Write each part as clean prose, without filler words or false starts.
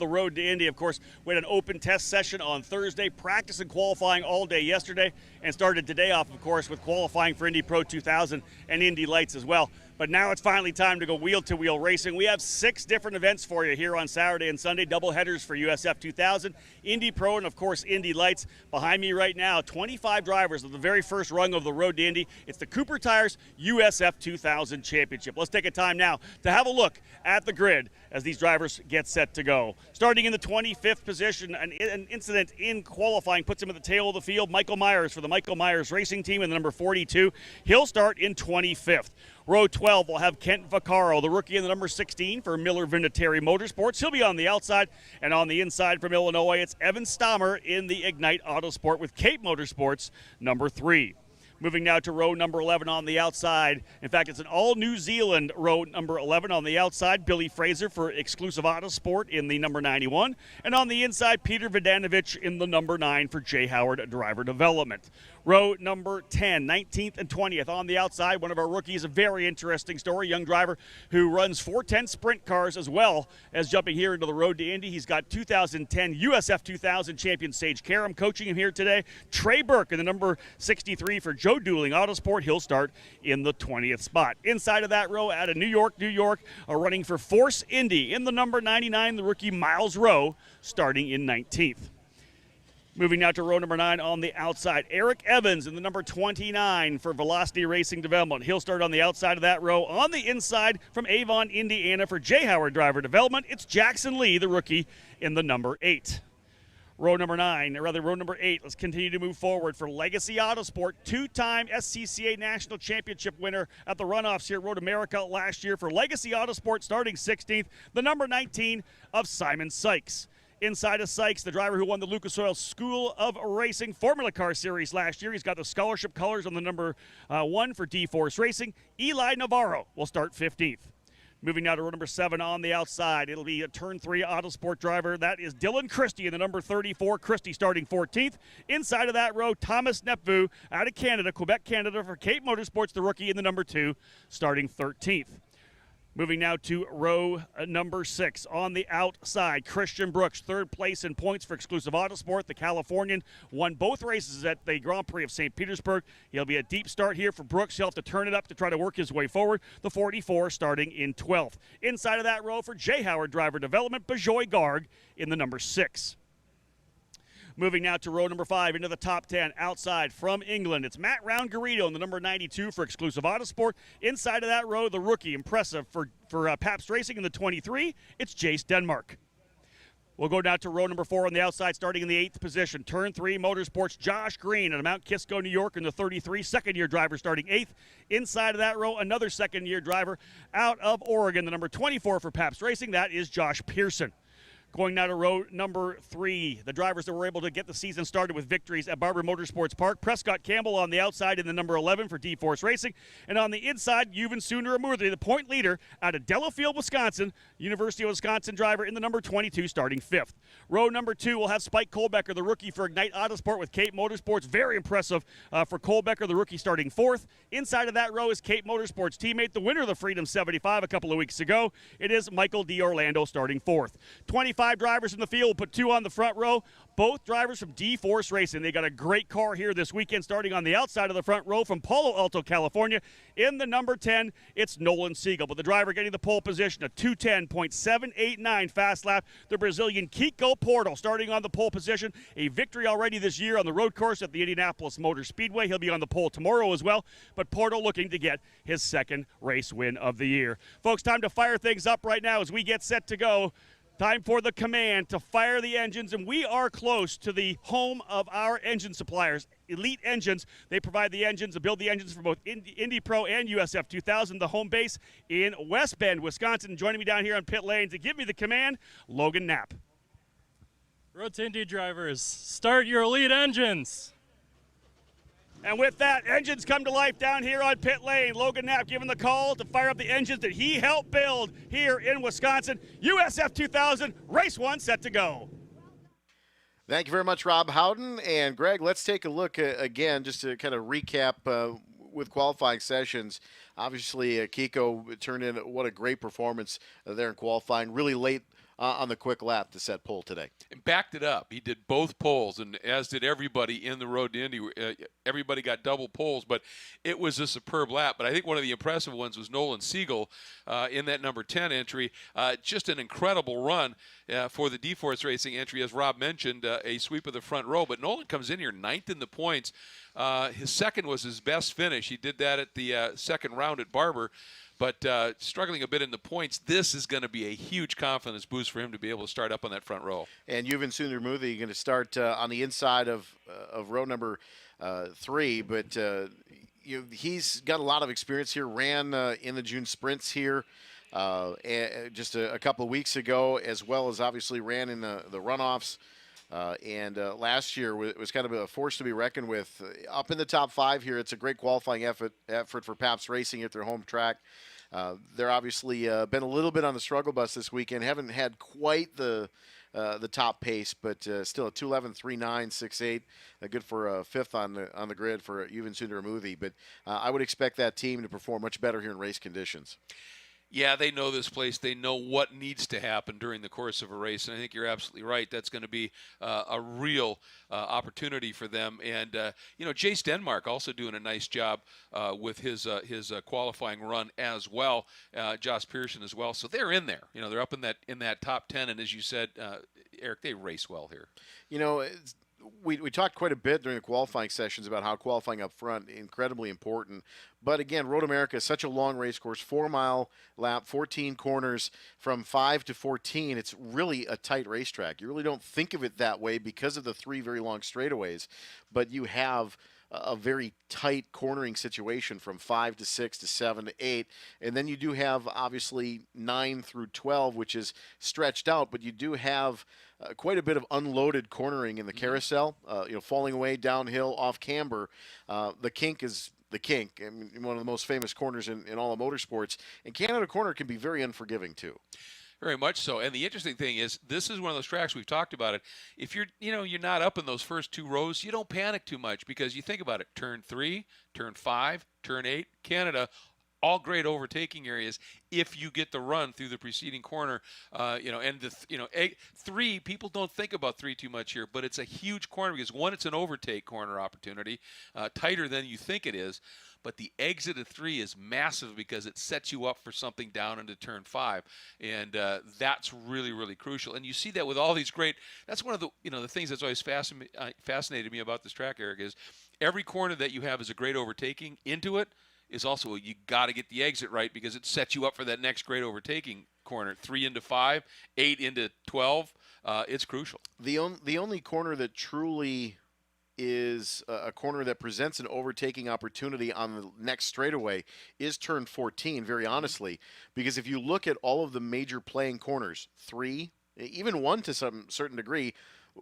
the road to Indy. Of course, we had an open test session on Thursday, practice and qualifying all day yesterday, and started today off, of course, with qualifying for Indy Pro 2000 and Indy Lights as well. But now it's finally time to go wheel-to-wheel racing. We have 6 different events for you here on Saturday and Sunday, double headers for USF 2000, Indy Pro, and of course Indy Lights. Behind me right now, 25 drivers of the very first rung of the road to Indy. It's the Cooper Tires USF 2000 Championship. Let's take a time now to have a look at the grid as these drivers get set to go. Starting in the 25th position, an incident in qualifying puts him at the tail of the field. Michael Myers for the Michael Myers Racing Team in the number 42. He'll start in 25th. Row 12 will have Kent Vaccaro, the rookie in the number 16 for Miller Vinatieri Motorsports. He'll be on the outside, and on the inside from Illinois, it's Evan Stammer in the Ignite Autosport with Cape Motorsports, number 3. Moving now to row number 11 on the outside. In fact, it's an all-New Zealand row number 11 on the outside. Billy Fraser for Exclusive Autosport in the number 91. And on the inside, Peter Vodanovich in the number 9 for Jay Howard Driver Development. Row number 10, 19th and 20th on the outside. One of our rookies, a very interesting story. Young driver who runs 410 sprint cars as well as jumping here into the road to Indy. He's got 2010 USF 2000 champion Sage Karam coaching him here today. Trey Burke in the number 63 for Joe Dueling Autosport. He'll start in the 20th spot. Inside of that row out of New York, running for Force Indy in the number 99, the rookie Miles Rowe starting in 19th. Moving now to row number 9 on the outside. Eric Evans in the number 29 for Velocity Racing Development. He'll start on the outside of that row. On the inside from Avon, Indiana for Jay Howard Driver Development, it's Jackson Lee, the rookie, in the number 8. Row number 8. Let's continue to move forward for Legacy Autosport, 2-time SCCA National Championship winner at the runoffs here at Road America last year for Legacy Autosport, starting 16th, the number 19 of Simon Sykes. Inside of Sykes, the driver who won the Lucas Oil School of Racing Formula Car Series last year. He's got the scholarship colors on the number 1 for D-Force Racing. Eli Navarro will start 15th. Moving now to row number 7 on the outside. It'll be a turn 3 Autosport driver. That is Dylan Christie in the number 34. Christie starting 14th. Inside of that row, Thomas Nepvu out of Canada, Quebec, Canada for Cape Motorsports, the rookie in the number 2, starting 13th. Moving now to row number 6 on the outside. Christian Brooks, 3rd place in points for Exclusive Autosport. The Californian won both races at the Grand Prix of St. Petersburg. He'll be a deep start here for Brooks. He'll have to turn it up to try to work his way forward. The 44 starting in 12th. Inside of that row for Jay Howard Driver Development, Bajoy Garg in the number 6. Moving now to row number 5 into the top 10. Outside from England, it's Matt Round-Garrido in the number 92 for Exclusive Autosport. Inside of that row, the rookie, impressive for Pabst Racing in the 23, it's Jace Denmark. We'll go down to row number 4 on the outside, starting in the 8th position. Turn 3 Motorsports, Josh Green out of Mount Kisco, New York in the 33, second-year driver starting 8th. Inside of that row, another second-year driver out of Oregon, the number 24 for Pabst Racing, that is Josh Pearson. Going now to row number 3, the drivers that were able to get the season started with victories at Barber Motorsports Park. Prescott Campbell on the outside in the number 11 for D-Force Racing. And on the inside, Yuvan Sundaramurthy, the point leader out of Delafield, Wisconsin, University of Wisconsin driver in the number 22, starting 5th. Row number 2 will have Spike Kohlbecker, the rookie for Ignite Autosport with Cape Motorsports. Very impressive for Kohlbecker, the rookie, starting 4th. Inside of that row is Cape Motorsports teammate, the winner of the Freedom 75 a couple of weeks ago. It is Michael D'Orlando starting 4th. 25 drivers in the field, put 2 on the front row. Both drivers from D-Force Racing. They got a great car here this weekend, starting on the outside of the front row from Palo Alto, California. In the number 10, it's Nolan Siegel. But the driver getting the pole position, a 2:10.789 fast lap. The Brazilian Kiko Porto starting on the pole position. A victory already this year on the road course at the Indianapolis Motor Speedway. He'll be on the pole tomorrow as well. But Porto looking to get his 2nd race win of the year. Folks, time to fire things up right now as we get set to go. Time for the command to fire the engines, and we are close to the home of our engine suppliers, Elite Engines. They provide the engines and build the engines for both Indy Pro and USF 2000, the home base in West Bend, Wisconsin. Joining me down here on pit lane to give me the command, Logan Knapp. Road to Indy drivers, start your Elite Engines. And with that, engines come to life down here on pit lane. Logan Knapp giving the call to fire up the engines that he helped build here in Wisconsin. USF 2000, race 1 set to go. Thank you very much, Rob Howden. And Greg, let's take a look again just to kind of recap with qualifying sessions. obviously, Kiko turned in what a great performance there in qualifying, really late on the quick lap to set pole today. And backed it up. He did both poles, and as did everybody in the Road to Indy. Everybody got double poles, but it was a superb lap. But I think one of the impressive ones was Nolan Siegel in that number 10 entry. Just an incredible run for the D-Force Racing entry, as Rob mentioned, a sweep of the front row. But Nolan comes in here 9th in the points. His second was his best finish. He did that at the second round at Barber. But struggling a bit in the points, this is going to be a huge confidence boost for him to be able to start up on that front row. And Sundarmurthy going to start on the inside of row number 3, but he's got a lot of experience here. Ran in the June sprints here just a couple of weeks ago, as well as obviously ran in the runoffs. And last year was kind of a force to be reckoned with. Up in the top 5 here, it's a great qualifying effort for Pabst Racing at their home track. They're obviously been a little bit on the struggle bus this weekend. Haven't had quite the top pace, but still a 2:11, 3:9, 6:8, good for 5th on the grid for Sundarmurthy. But I would expect that team to perform much better here in race conditions. Yeah, they know this place. They know what needs to happen during the course of a race, and I think you're absolutely right. That's going to be a real opportunity for them. And Jace Denmark also doing a nice job with his qualifying run as well. Josh Pearson as well. So they're in there. They're up in that top 10. And as you said, Eric, they race well here. We talked quite a bit during the qualifying sessions about how qualifying up front incredibly important. But again, Road America is such a long race course, 4-mile lap, 14 corners from 5 to 14. It's really a tight racetrack. You really don't think of it that way because of the 3 very long straightaways, but you have a very tight cornering situation from 5 to 6 to 7 to 8. And then you do have obviously 9 through 12, which is stretched out, but you do have quite a bit of unloaded cornering in the carousel, falling away downhill off camber. The kink is the kink, one of the most famous corners in all of motorsports. And Canada Corner can be very unforgiving too. Very much so. And the interesting thing is, this is one of those tracks, we've talked about it. If you're not up in those first 2 rows, you don't panic too much because you think about it. Turn 3, turn 5, turn 8, Canada, all great overtaking areas if you get the run through the preceding corner. And 3, people don't think about 3 too much here, but it's a huge corner because, one, it's an overtake corner opportunity, tighter than you think it is. But the exit of 3 is massive because it sets you up for something down into turn 5, and that's really, really crucial. And you see that with all these great. That's one of the the things that's always fascinated me about this track, Eric, is every corner that you have is a great overtaking into it. Is also you got to get the exit right because it sets you up for that next great overtaking corner. 3 into 5, 8 into 12. It's crucial. The only corner that truly is a corner that presents an overtaking opportunity on the next straightaway is turn 14, very honestly, because if you look at all of the major playing corners, 3, even 1 to some certain degree,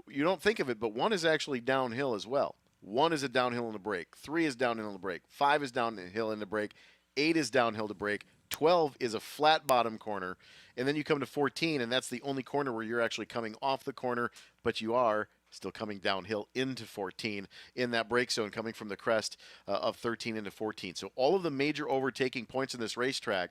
you don't think of it, but 1 is actually downhill as well. 1 is a downhill in the break, 3 is downhill in the break, 5 is downhill in the break, 8 is downhill to break, 12 is a flat bottom corner, and then you come to 14, and that's the only corner where you're actually coming off the corner, but you are still coming downhill into 14 in that break zone, coming from the crest of 13 into 14. So all of the major overtaking points in this racetrack,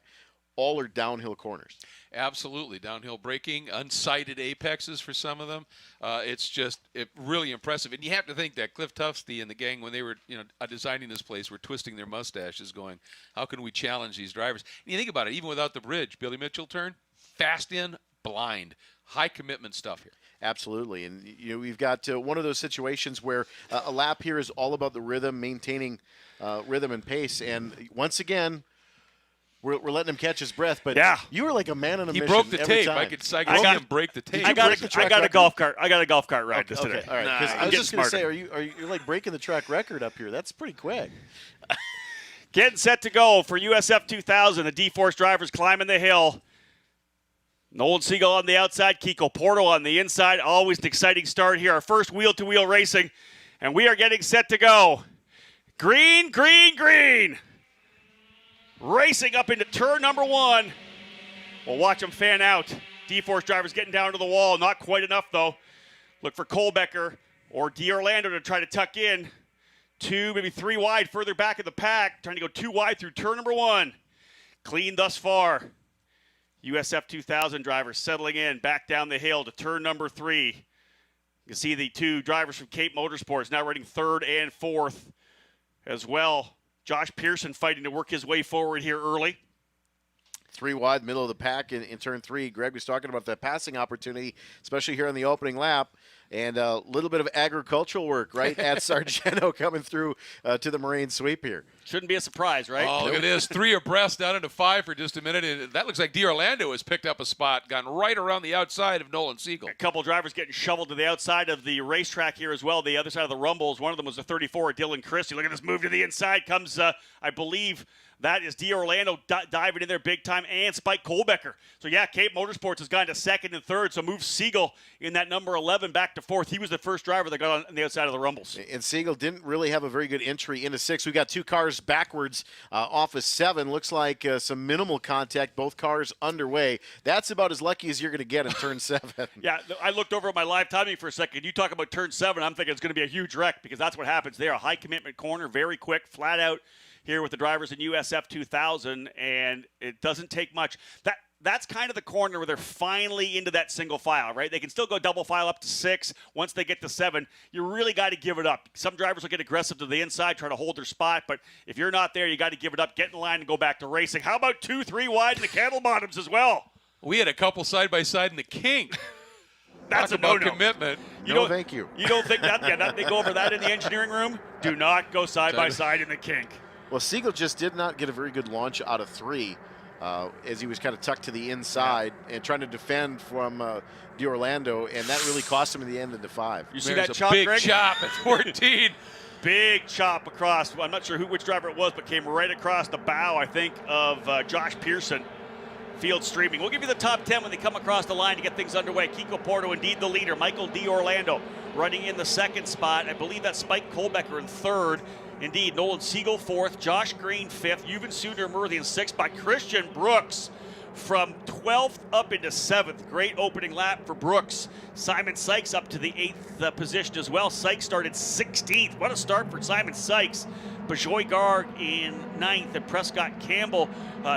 all are downhill corners. Absolutely. Downhill braking, unsighted apexes for some of them. It's just really impressive. And you have to think that Cliff Tuftsy and the gang, when they were designing this place, were twisting their mustaches going, how can we challenge these drivers? And you think about it, even without the bridge, Billy Mitchell turn, fast in, blind. High commitment stuff here. Absolutely. And we've got one of those situations where a lap here is all about the rhythm, maintaining rhythm and pace. And once again, we're letting him catch his breath, but yeah, you were like a man on a mission. He broke the tape. Time. I could see him break the tape. I got a golf cart. I got a golf cart ride this today. All right. I was just going to say, you're like breaking the track record up here. That's pretty quick. Getting set to go for USF 2000. The D-Force drivers climbing the hill. Nolan Siegel on the outside, Kiko Porto on the inside. Always an exciting start here. Our first wheel-to-wheel racing, and we are getting set to go. Green, green, green. Racing up into turn number 1. We'll watch them fan out. D-Force drivers getting down to the wall. Not quite enough, though. Look for Colbecker or D'Orlando to try to tuck in. 2, maybe 3 wide further back in the pack, trying to go 2 wide through turn number 1. Clean thus far. USF 2000 drivers settling in back down the hill to turn number 3. You can see the 2 drivers from Cape Motorsports now running 3rd and 4th as well. Josh Pearson fighting to work his way forward here early. 3 wide, middle of the pack in turn 3. Greg was talking about that passing opportunity, especially here on the opening lap. And a little bit of agricultural work, right, at Sargento coming through to the Marine sweep here. Shouldn't be a surprise, right? Oh, look at this. 3 abreast down into 5 for just a minute. And that looks like D'Orlando has picked up a spot, gone right around the outside of Nolan Siegel. A couple drivers getting shoveled to the outside of the racetrack here as well, the other side of the Rumbles. One of them was a 34, Dylan Christie. Look at this move to the inside. Comes, I believe, that is D'Orlando diving in there big time, and Spike Kohlbecker. So, yeah, Cape Motorsports has gone to 2nd and 3rd, so moves Siegel in that number 11 back to 4th. He was the first driver that got on the outside of the Rumbles. And Siegel didn't really have a very good entry into 6. We got 2 cars backwards off of 7. Looks like some minimal contact, both cars underway. That's about as lucky as you're going to get in turn 7. Yeah, I looked over at my live timing for a second. You talk about turn 7, I'm thinking it's going to be a huge wreck because that's what happens there. A high commitment corner, very quick, flat out here with the drivers in USF 2000, and it doesn't take much. That's kind of the corner where they're finally into that single file, right? They can still go double file up to 6. Once they get to 7, you really got to give it up. Some drivers will get aggressive to the inside, try to hold their spot, but if you're not there, you got to give it up, get in line, and go back to racing. How about 2, 3 wide in the cattle bottoms as well? We had a couple side-by-side in the kink. That's Talk a no-no. about commitment. Thank you. You don't think that? Yeah, they go over that in the engineering room? Do not go side-by-side in the kink. Well, Siegel just did not get a very good launch out of 3 as he was kind of tucked to the inside and trying to defend from D'Orlando, and that really cost him in the end into 5. You see There's that a chop, big Greg? chop at 14. Big chop across. I'm not sure which driver it was, but came right across the bow, I think, of Josh Pearson. Field streaming. We'll give you the top 10 when they come across the line to get things underway. Kiko Porto, indeed the leader. Michael D'Orlando running in the 2nd spot. I believe that's Spike Kohlbecker in 3rd. Indeed, Nolan Siegel 4th, Josh Green 5th, Yuvan Sundermurthy in 6th by Christian Brooks from 12th up into 7th. Great opening lap for Brooks. Simon Sykes up to the 8th position as well. Sykes started 16th. What a start for Simon Sykes. Bajoy Garg in 9th, and Prescott Campbell,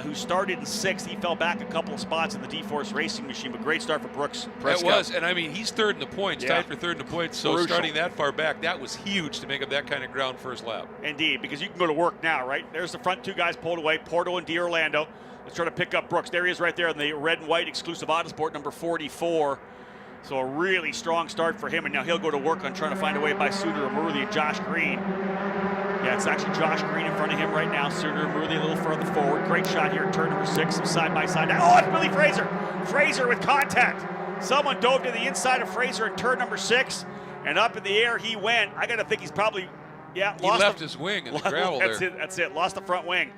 who started in 6th. He fell back a couple of spots in the D-Force Racing Machine, but great start for Brooks. It was, and I mean, he's 3rd in the points, Yeah. tied for 3rd in the points, so Crucial. starting that far back, that was huge to make up that kind of ground first lap. Indeed, because you can go to work now, right? There's the front 2 guys pulled away, Porto and D'Orlando. Let's try to pick up Brooks. There he is right there in the red and white exclusive Autosport, number 44. So a really strong start for him, and now he'll go to work on trying to find a way by Sundermurthy and Josh Green. Yeah, it's actually Josh Green in front of him right now. Sundermurthy a little further forward. Great shot here at turn number 6, some side-by-side. Oh, it's Billy Fraser. Fraser with contact. Someone dove to the inside of Fraser in turn number 6, and up in the air he went. I got to think he's probably, He left his wing in the gravel that's there. That's it. Lost the front wing.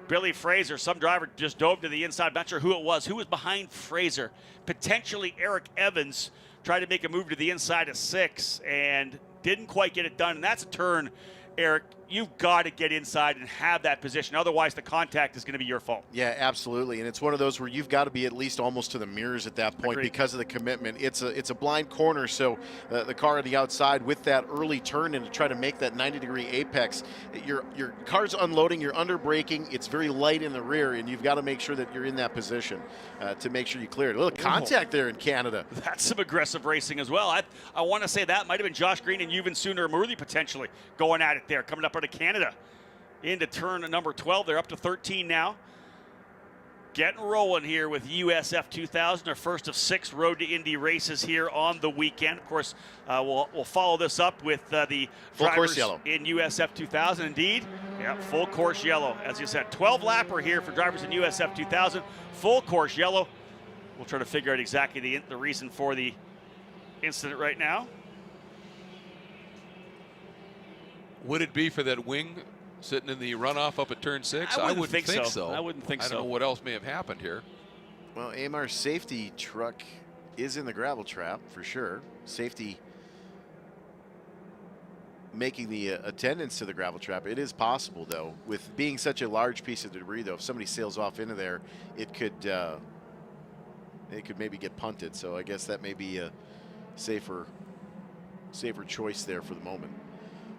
Billy Fraser, some driver just dove to the inside. Not sure who it was. Who was behind Fraser? Potentially Eric Evans tried to make a move to the inside of 6 and didn't quite get it done. And that's a turn, Eric, you've got to get inside and have that position. Otherwise, the contact is going to be your fault. Yeah, absolutely. And it's one of those where you've got to be at least almost to the mirrors at that point. Agreed. Because of the commitment. It's a blind corner, so the car on the outside with that early turn and to try to make that 90-degree apex, your car's unloading, you're under braking, it's very light in the rear, and you've got to make sure that you're in that position to make sure you clear it. A little contact there in Canada. That's some aggressive racing as well. I want to say that might have been Josh Green and Yuvan Sundermurthy potentially going at it there, coming up out of Canada into turn number 12. They're up to 13 now. Getting rolling here with USF 2000, our first of 6 Road to Indy races here on the weekend. Of course, we'll follow this up with the Full course drivers yellow in USF 2000. Indeed, yeah, full course yellow. As you said, 12 lapper here for drivers in USF 2000. Full course yellow. We'll try to figure out exactly the reason for the incident right now. Would it be for that wing sitting in the runoff up at turn 6? I wouldn't think so. I wouldn't think I don't know what else may have happened here. Well, AMR's safety truck is in the gravel trap for sure. Safety making the attendance to the gravel trap. It is possible, though, with being such a large piece of debris, though, if somebody sails off into there, it could maybe get punted. So I guess that may be a safer choice there for the moment.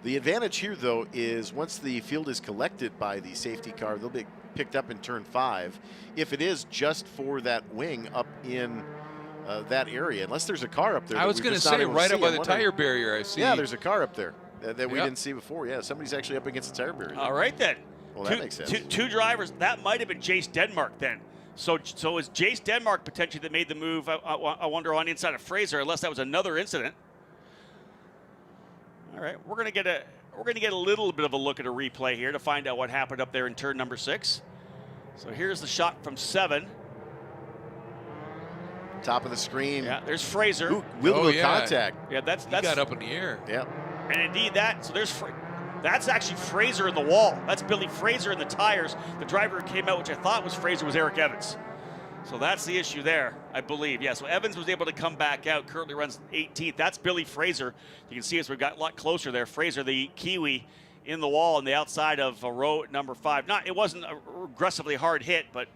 The advantage here, though, is once the field is collected by the safety car, they'll be picked up in turn 5. If it is just for that wing up in that area, unless there's a car up there. I was going to say, right up by the tire barrier, I see. Yeah, there's a car up there that we didn't see before. Yeah, somebody's actually up against the tire barrier. All right, then. Well, that makes sense. Two drivers. That might have been Jace Denmark then. So is Jace Denmark potentially that made the move, I wonder, on inside of Fraser, unless that was another incident. All right, we're gonna get a little bit of a look at a replay here to find out what happened up there in turn number 6. So here's the shot from 7. Top of the screen. Yeah, there's Fraser. Wheel contact. Yeah, that's he got up in the air. Yeah. And indeed that's actually Fraser in the wall. That's Billy Fraser in the tires. The driver who came out, which I thought was Fraser, was Eric Evans. So that's the issue there, I believe. Yeah, so Evans was able to come back out, currently runs 18th. That's Billy Fraser. You can see as we've got a lot closer there. Fraser, the Kiwi, in the wall on the outside of row number 5. It wasn't an aggressively hard hit, but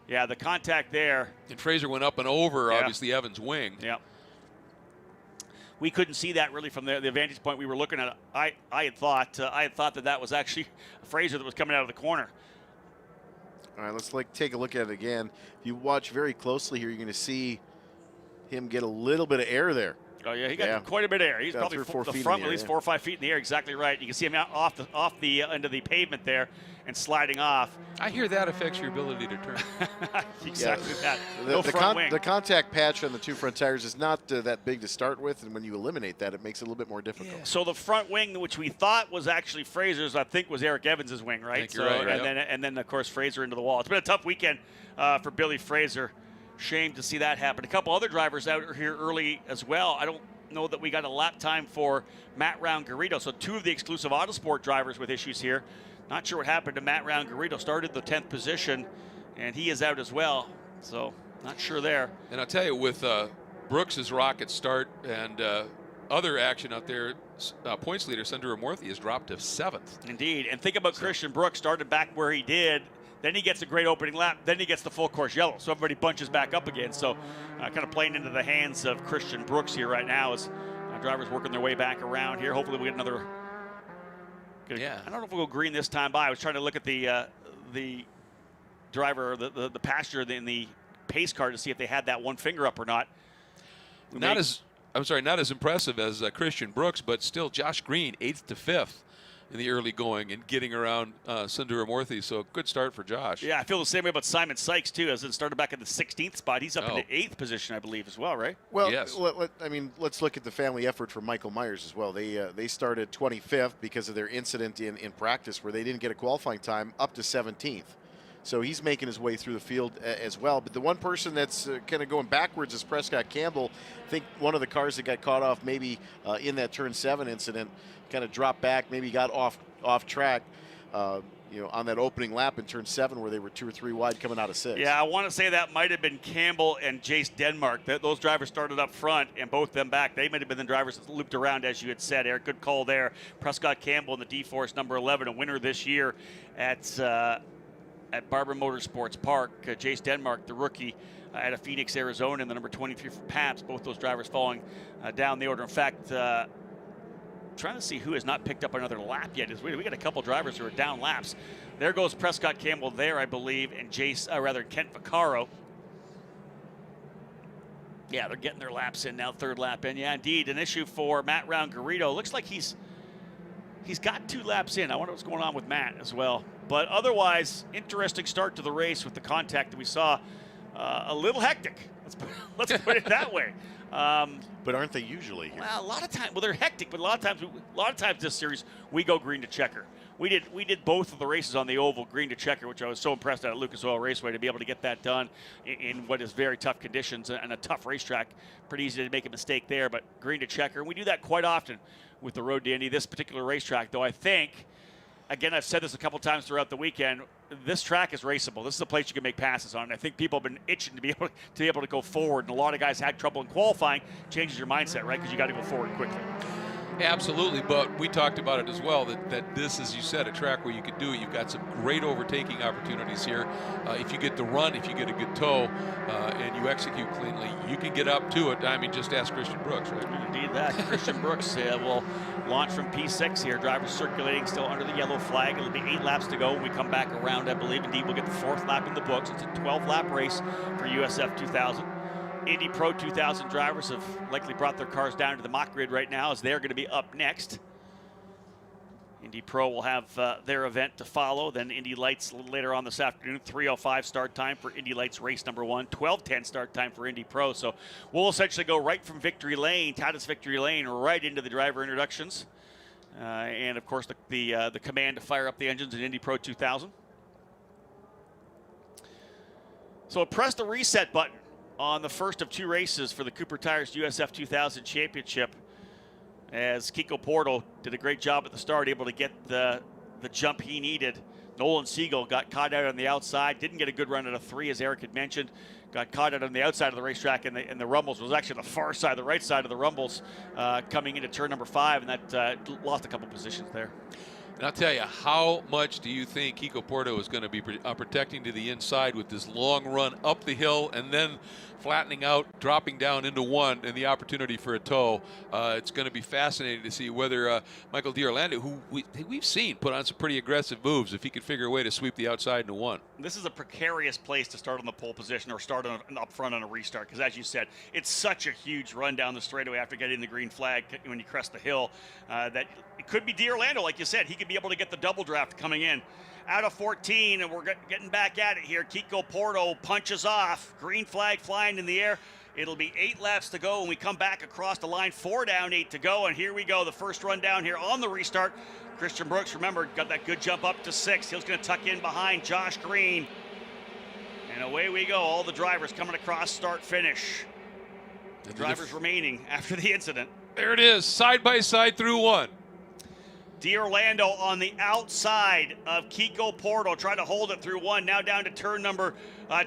yeah, the contact there. And Fraser went up and over, obviously, Evans' wing. Yeah. We couldn't see that really from the vantage point we were looking at. I had thought that was actually Fraser that was coming out of the corner. All right, let's take a look at it again. If you watch very closely here, you're going to see him get a little bit of air there. Oh yeah, he got quite a bit of air. He's probably 3 or 4 the feet front, in the at air, least 4 or 5 feet in the air. Exactly right. You can see him out off the end of the pavement there and sliding off. I hear that affects your ability to turn. Exactly that. No front wing. The contact patch on the 2 front tires is not that big to start with, and when you eliminate that, it makes it a little bit more difficult. Yeah. So the front wing, which we thought was actually Fraser's, I think was Eric Evans's wing, right? I think you're right. And then of course Fraser into the wall. It's been a tough weekend for Billy Fraser. Shame to see that happen. A couple other drivers out here early as well. I don't know that we got a lap time for Matt Round-Garrido. So 2 of the exclusive Autosport drivers with issues here. Not sure what happened to Matt Round-Garrido. Started the 10th position, and he is out as well. So not sure there. And I'll tell you, with Brooks's rocket start and other action out there, points leader Sundar Ramorthy has dropped to 7th. Indeed. And think about Christian Brooks started back where he did. Then he gets a great opening lap. Then he gets the full course yellow. So everybody bunches back up again. So kind of playing into the hands of Christian Brooks here right now as drivers working their way back around here. Hopefully we get another. I don't know if we'll go green this time by. I was trying to look at the driver, the passenger in the pace car to see if they had that one finger up or not. Not as impressive as Christian Brooks, but still Josh Green, 8th to 5th. In the early going and getting around Sundar Ramorthy, so good start for Josh. Yeah, I feel the same way about Simon Sykes too, as it started back in the 16th spot. He's up in the 8th position, I believe, as well, right? Well, yes. Let's look at the family effort for Michael Myers as well. They started 25th because of their incident in practice where they didn't get a qualifying time, up to 17th. So he's making his way through the field as well. But the one person that's kind of going backwards is Prescott Campbell. I think one of the cars that got caught off maybe in that turn 7 incident kind of dropped back, maybe got off track, on that opening lap in turn 7 where they were 2 or 3 wide coming out of 6. Yeah, I want to say that might have been Campbell and Jace Denmark. Those drivers started up front and both them back. They might have been the drivers that looped around, as you had said, Eric. Good call there. Prescott Campbell in the D-Force number 11, a winner this year at Barber Motorsports Park. Jace Denmark, the rookie, out of Phoenix, Arizona, and the number 23 for Pabst. Both those drivers falling down the order. In fact, trying to see who has not picked up another lap yet. We got a couple drivers who are down laps. There goes Prescott Campbell there, I believe, and Kent Vaccaro. Yeah, they're getting their laps in now, 3rd lap in. Yeah, indeed, an issue for Matt Round-Garrido. Looks like he's got 2 laps in. I wonder what's going on with Matt as well. But otherwise, interesting start to the race with the contact that we saw. A little hectic. Let's put it that way. But aren't they usually here? Well, a lot of times, they're hectic, but a lot of times this series we go green to checker. We did both of the races on the oval, green to checker, which I was so impressed at Lucas Oil Raceway to be able to get that done in what is very tough conditions and a tough racetrack. Pretty easy to make a mistake there, but green to checker. And we do that quite often with the Road to Indy. This particular racetrack, though, I think, again, I've said this a couple times throughout the weekend, this track is raceable. This is a place you can make passes on. And I think people have been itching to be able to go forward. And a lot of guys had trouble in qualifying. Changes your mindset, right? Because you got to go forward quickly. Absolutely, but we talked about it as well, that this, as you said, a track where you could do it. You've got some great overtaking opportunities here. If you get the run, if you get a good tow, and you execute cleanly, you can get up to it. I mean, just ask Christian Brooks, right? Indeed, believe that. Christian Brooks will launch from P6 here. Drivers circulating still under the yellow flag. It'll be 8 laps to go when we come back around, I believe. Indeed, we'll get the 4th lap in the books. It's a 12-lap race for USF 2000. Indy Pro 2000 drivers have likely brought their cars down to the mock grid right now, as they're going to be up next. Indy Pro will have their event to follow. Then Indy Lights a little later on this afternoon. 3:05 start time for Indy Lights race number 1. 12:10 start time for Indy Pro. So we'll essentially go right from Victory Lane, Titus Victory Lane, right into the driver introductions. And of course the command to fire up the engines in Indy Pro 2000. So press the reset button on the first of 2 races for the Cooper Tires USF 2000 Championship, as Kiko Porto did a great job at the start, able to get the jump he needed. Nolan Siegel got caught out on the outside, didn't get a good run at a 3, as Eric had mentioned. Got caught out on the outside of the racetrack, and the rumbles was actually the far side, the right side of the rumbles, coming into turn number 5, and that lost a couple positions there. And I'll tell you, how much do you think Kiko Porto is going to be protecting to the inside with this long run up the hill and then flattening out, dropping down into 1, and the opportunity for a tow? It's going to be fascinating to see whether Michael D'Orlando, who we've seen put on some pretty aggressive moves, if he can figure a way to sweep the outside into 1. This is a precarious place to start on the pole position or start up front on a restart, because as you said, it's such a huge run down the straightaway after getting the green flag when you crest the hill, that it could be D'Orlando, like you said. He could be able to get the double draft coming in. Out of 14, and we're getting back at it here. Kiko Porto punches off. Green flag flying in the air. It'll be 8 laps to go when we come back across the line. 4 down, 8 to go, and here we go. The first run down here on the restart. Christian Brooks, remember, got that good jump up to 6. He's going to tuck in behind Josh Green. And away we go. All the drivers coming across start-finish. The drivers remaining after the incident. There it is, side by side through 1. D'Orlando on the outside of Kiko Porto, trying to hold it through 1. Now down to turn number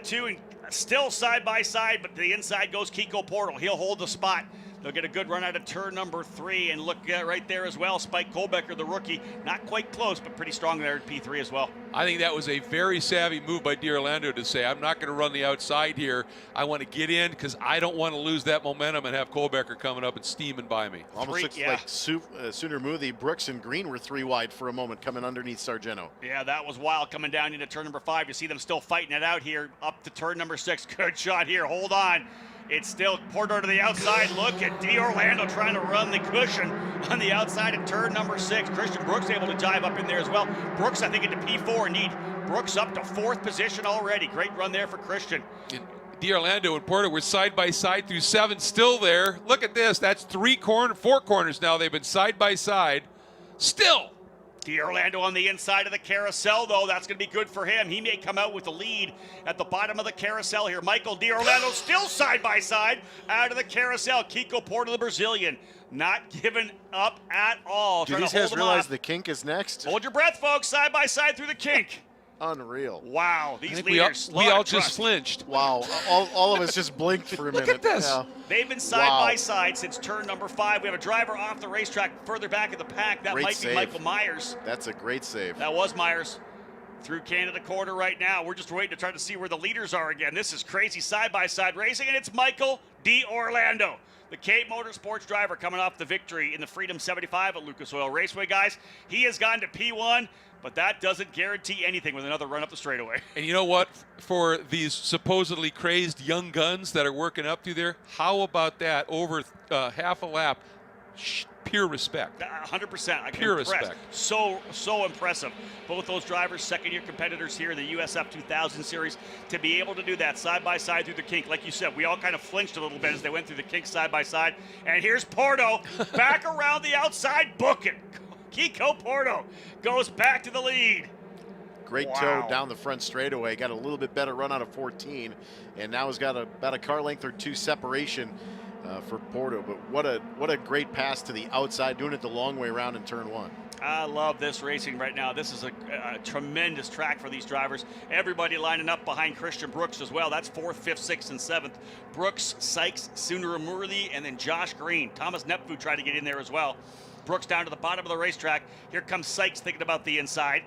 2, and still side by side, but to the inside goes Kiko Porto. He'll hold the spot. They'll get a good run out of turn number 3, and look right there as well. Spike Kohlbecker, the rookie, not quite close, but pretty strong there at P3 as well. I think that was a very savvy move by D'Orlando to say, I'm not going to run the outside here. I want to get in because I don't want to lose that momentum and have Kohlbecker coming up and steaming by me. Almost looks like Sooner Moothy, Brooks, and Green were 3 wide for a moment coming underneath Sargento. Yeah, that was wild coming down into turn number 5. You see them still fighting it out here up to turn number 6. Good shot here. Hold on. It's still Porto to the outside. Look at D'Orlando trying to run the cushion on the outside of turn number 6. Christian Brooks able to dive up in there as well. Brooks, I think, into P4. Indeed, Brooks up to 4th position already. Great run there for Christian. D'Orlando and Porto were side by side through 7, still there. Look at this. That's 4 corners now. They've been side by side. Still. D'Orlando on the inside of the carousel, though. That's going to be good for him. He may come out with the lead at the bottom of the carousel here. Michael D'Orlando still side by side out of the carousel. Kiko Porto, the Brazilian, not giving up at all. Do these guys realize the kink is next? Hold your breath, folks. Side by side through the kink. Unreal. Wow, these leaders. We all just flinched. Wow, all of us just blinked for a minute. Look at this. Yeah. They've been side by side since turn number 5. We have a driver off the racetrack further back in the pack. That might be Michael Myers. That's a great save. That was Myers. Through Canada quarter right now. We're just waiting to try to see where the leaders are again. This is crazy side-by-side racing, and it's Michael D'Orlando, the Cape Motorsports driver, coming off the victory in the Freedom 75 at Lucas Oil Raceway, guys. He has gone to P1, but that doesn't guarantee anything with another run up the straightaway. And you know what? For these supposedly crazed young guns that are working up through there, how about that over half a lap? Pure respect. 100%. Pure respect. So impressive. Both those drivers, second-year competitors here in the USF 2000 series, to be able to do that side by side through the kink. Like you said, we all kind of flinched a little bit as they went through the kink side by side. And here's Porto back around the outside, booking. Kiko Porto goes back to the lead. Great tow down the front straightaway. Got a little bit better run out of 14, and now has got about a car length or 2 separation for Porto. But what a great pass to the outside, doing it the long way around in turn 1. I love this racing right now. This is a tremendous track for these drivers. Everybody lining up behind Christian Brooks as well. That's 4th, 5th, 6th, and 7th. Brooks, Sykes, Sundaramurthy, and then Josh Green. Thomas Nepfu tried to get in there as well. Brooks down to the bottom of the racetrack. Here comes Sykes thinking about the inside.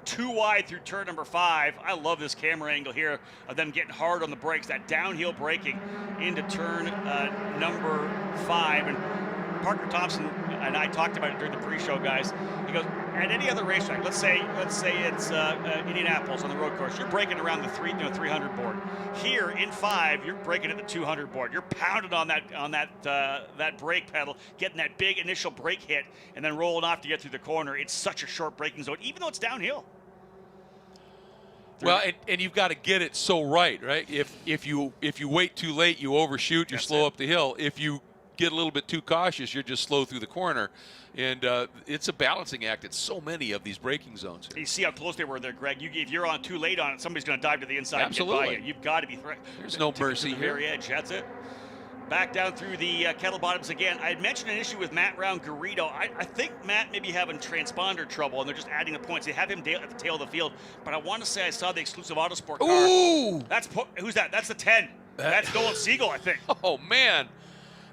2 wide through turn number 5. I love this camera angle here of them getting hard on the brakes, that downhill braking into turn number 5. And Parker Thompson and I talked about it during the pre-show, guys. He goes, at any other racetrack, let's say it's Indianapolis on the road course, you're braking around the 300 board. Here in 5, you're braking at the 200 board. You're pounding on that brake pedal, getting that big initial brake hit, and then rolling off to get through the corner. It's such a short braking zone, even though it's downhill. Well, and you've got to get it so right? If you wait too late, you overshoot, you slow up the hill. If you get a little bit too cautious, you're just slow through the corner. And it's a balancing act. It's so many of these braking zones here. You see how close they were there, Greg. If you're on too late on it, somebody's going to dive to the inside. Absolutely. And get by you. You've got to be There's no mercy to the here. very edge. That's it. Back down through the kettle bottoms again. I had mentioned an issue with Matt Round Garrido. I think Matt may be having transponder trouble, and they're just adding the points. They have him at the tail of the field, but I want to say I saw the exclusive Autosport car. Ooh! Who's that? That's the 10. That's Nolan Siegel, I think. Oh, man.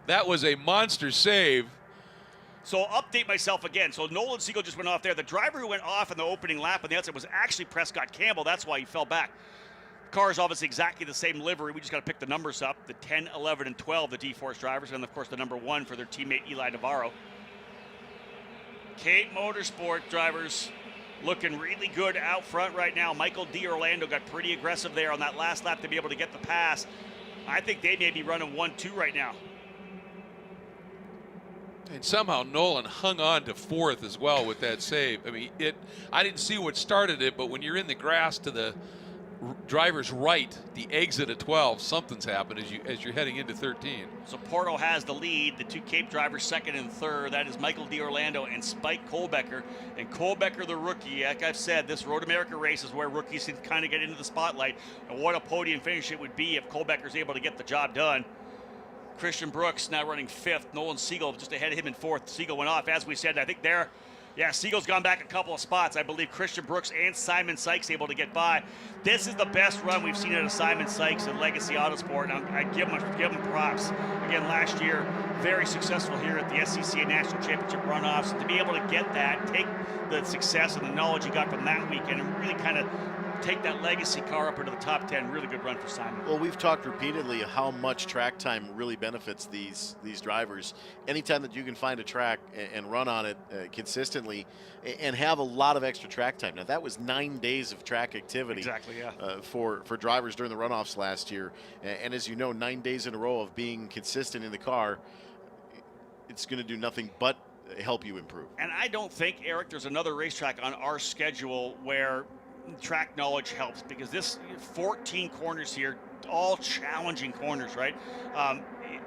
That was a monster save. So I'll update myself again. So Nolan Siegel just went off there. The driver who went off in the opening lap on the outside was actually Prescott Campbell. That's why he fell back. Car is obviously exactly the same livery. We just got to pick the numbers up. The 10, 11, and 12, the D-Force drivers, and of course the number 1 for their teammate Eli Navarro. Cape Motorsport drivers looking really good out front right now. Michael D'Orlando got pretty aggressive there on that last lap to be able to get the pass. I think they may be running 1-2 right now. And somehow Nolan hung on to 4th as well with that save. I mean, I didn't see what started it, but when you're in the grass to the driver's right, the exit at 12, something's happened as you're heading into 13. So Porto has the lead. The 2 Cape drivers, 2nd and 3rd. That is Michael D'Orlando and Spike Kohlbecker. And Kohlbecker, the rookie, like I've said, this Road America race is where rookies can kind of get into the spotlight. And what a podium finish it would be if Kohlbecker's able to get the job done. Christian Brooks now running 5th. Nolan Siegel just ahead of him in 4th. Siegel went off, as we said. I think Siegel's gone back a couple of spots. I believe Christian Brooks and Simon Sykes able to get by. This is the best run we've seen out of Simon Sykes and Legacy Autosport. And I give him props. Again, last year, very successful here at the SCCA National Championship runoffs. And to be able to get that, take the success and the knowledge he got from that weekend and really kind of take that legacy car up into the top 10. Really good run for Simon. Well, we've talked repeatedly how much track time really benefits these drivers. Anytime that you can find a track and run on it consistently and have a lot of extra track time. Now, that was 9 days of track activity. Exactly, yeah. For drivers during the runoffs last year. And as you know, 9 days in a row of being consistent in the car, it's going to do nothing but help you improve. And I don't think, Eric, there's another racetrack on our schedule where track knowledge helps, because this 14 corners here, all challenging corners, right?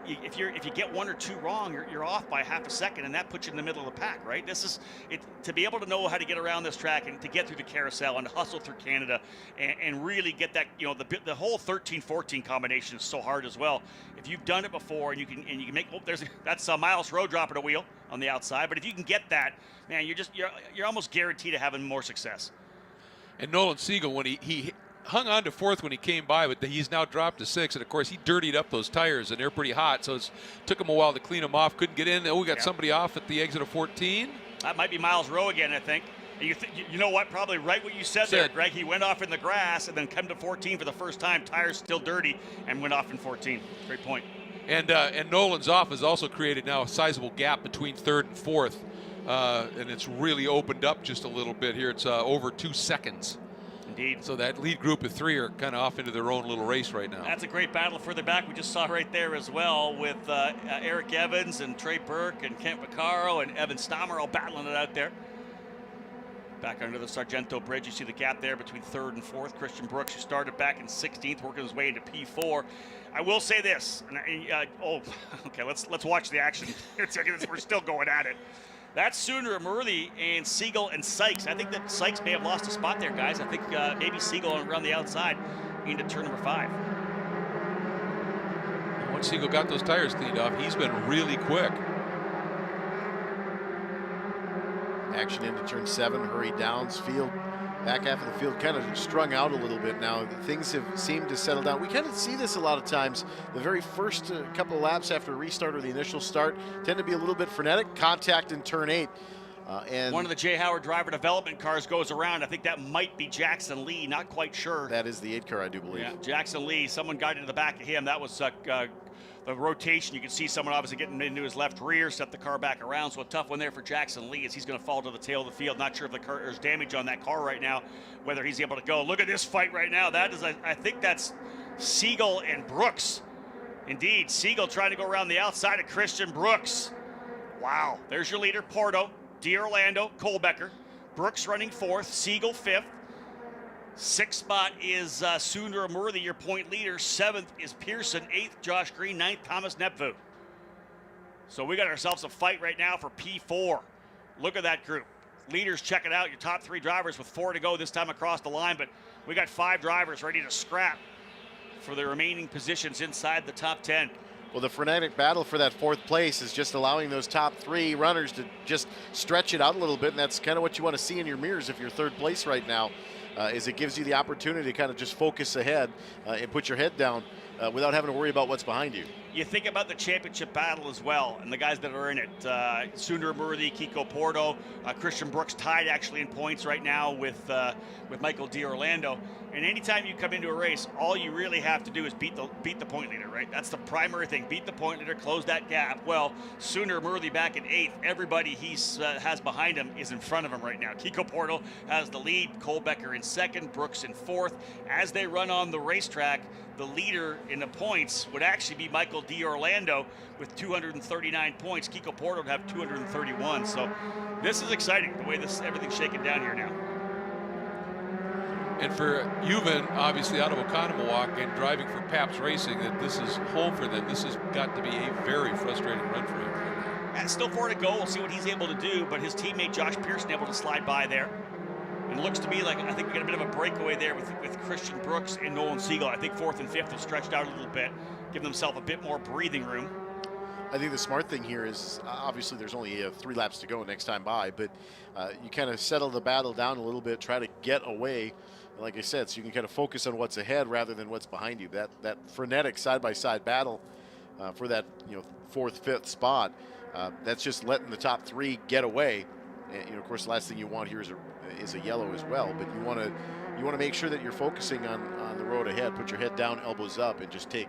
If you get 1 or 2 wrong, you're off by half a second, and that puts you in the middle of the pack, right? This is it, to be able to know how to get around this track and to get through the carousel and hustle through Canada and really get that, the whole 13-14 combination is so hard as well. If you've done it before and you can make, that's Miles Rowe dropping a wheel on the outside, but if you can get that, man, you're almost guaranteed to having more success. And Nolan Siegel, when he hung on to 4th when he came by, but he's now dropped to 6th. And, of course, he dirtied up those tires, and they're pretty hot. So it took him a while to clean them off. Couldn't get in. Oh, we got somebody off at the exit of 14. That might be Miles Rowe again, I think. You know what? Probably right what you said there, Greg. He went off in the grass and then come to 14 for the first time. Tires still dirty, and went off in 14. Great point. And Nolan's off has also created now a sizable gap between 3rd and 4th. And it's really opened up just a little bit here. It's over 2 seconds. Indeed. So that lead group of 3 are kind of off into their own little race right now. That's a great battle further back. We just saw right there as well with Eric Evans and Trey Burke and Kent Vaccaro and Evan Stammer all battling it out there. Back under the Sargento Bridge, you see the gap there between 3rd and 4th. Christian Brooks, who started back in 16th, working his way into P4. I will say this. Okay, let's watch the action. We're still going at it. That's Sooner, Murley, and Siegel and Sykes. I think that Sykes may have lost a spot there, guys. I think maybe Siegel around the outside into turn number 5. And once Siegel got those tires cleaned off, he's been really quick. Action into turn 7, hurry downs, field, back half of the field kind of strung out a little bit now. Things have seemed to settle down. We kind of see this a lot of times. The very first couple of laps after a restart or the initial start tend to be a little bit frenetic. Contact in turn 8. And one of the Jay Howard driver development cars goes around. I think that might be Jackson Lee, not quite sure. That is the 8 car, I do believe. Yeah, Jackson Lee, someone got into the back of him. That was the the rotation. You can see someone obviously getting into his left rear, set the car back around. So a tough one there for Jackson Lee as he's going to fall to the tail of the field. Not sure if the car, there's damage on that car right now, whether he's able to go. Look at this fight right now. That is, I think that's Siegel and Brooks. Indeed, Siegel trying to go around the outside of Christian Brooks. Wow, there's your leader, Porto, D'Orlando, Kohlbecker. Brooks running fourth, Siegel fifth. Sixth spot is Sundar Murthy, your point leader. Seventh is Pearson. Eighth, Josh Green. Ninth, Thomas Nepvu. So we got ourselves a fight right now for P4. Look at that group. Leaders, check it out. Your top 3 drivers with 4 to go this time across the line, but we got 5 drivers ready to scrap for the remaining positions inside the top 10. Well, the frenetic battle for that 4th place is just allowing those top 3 runners to just stretch it out a little bit, and that's kind of what you want to see in your mirrors if you're 3rd place right now. Is it gives you the opportunity to kind of just focus ahead and put your head down without having to worry about what's behind you. You think about the championship battle as well, and the guys that are in it. Sundar Murthy, Kiko Porto, Christian Brooks tied actually in points right now with Michael D'Orlando. And anytime you come into a race, all you really have to do is beat the point leader, right? That's the primary thing. Beat the point leader, close that gap. Well, Sundar Murthy back in 8th. Everybody he has behind him is in front of him right now. Kiko Porto has the lead. Kohlbecker in 2nd. Brooks in 4th. As they run on the racetrack, the leader in the points would actually be Michael D'Orlando with 239 points. Kiko Porto would have 231. So this is exciting, the way everything's shaking down here now. And for Juven, obviously out of Oconomowoc and driving for Pabst Racing, that this is home for them. This has got to be a very frustrating run for him. And still 4 to go. We'll see what he's able to do, but his teammate Josh Pearson able to slide by there. And it looks to me like I think we got a bit of a breakaway there with Christian Brooks and Nolan Siegel. I think 4th and 5th have stretched out a little bit, give themselves a bit more breathing room. I think the smart thing here is obviously there's only 3 laps to go next time by, but you kind of settle the battle down a little bit, try to get away, like I said, so you can kind of focus on what's ahead rather than what's behind you. That frenetic side-by-side battle for that 4th, 5th spot, that's just letting the top 3 get away. And, of course, the last thing you want here is a yellow as well, but you want to make sure that you're focusing on the road ahead. Put your head down, elbows up, and just take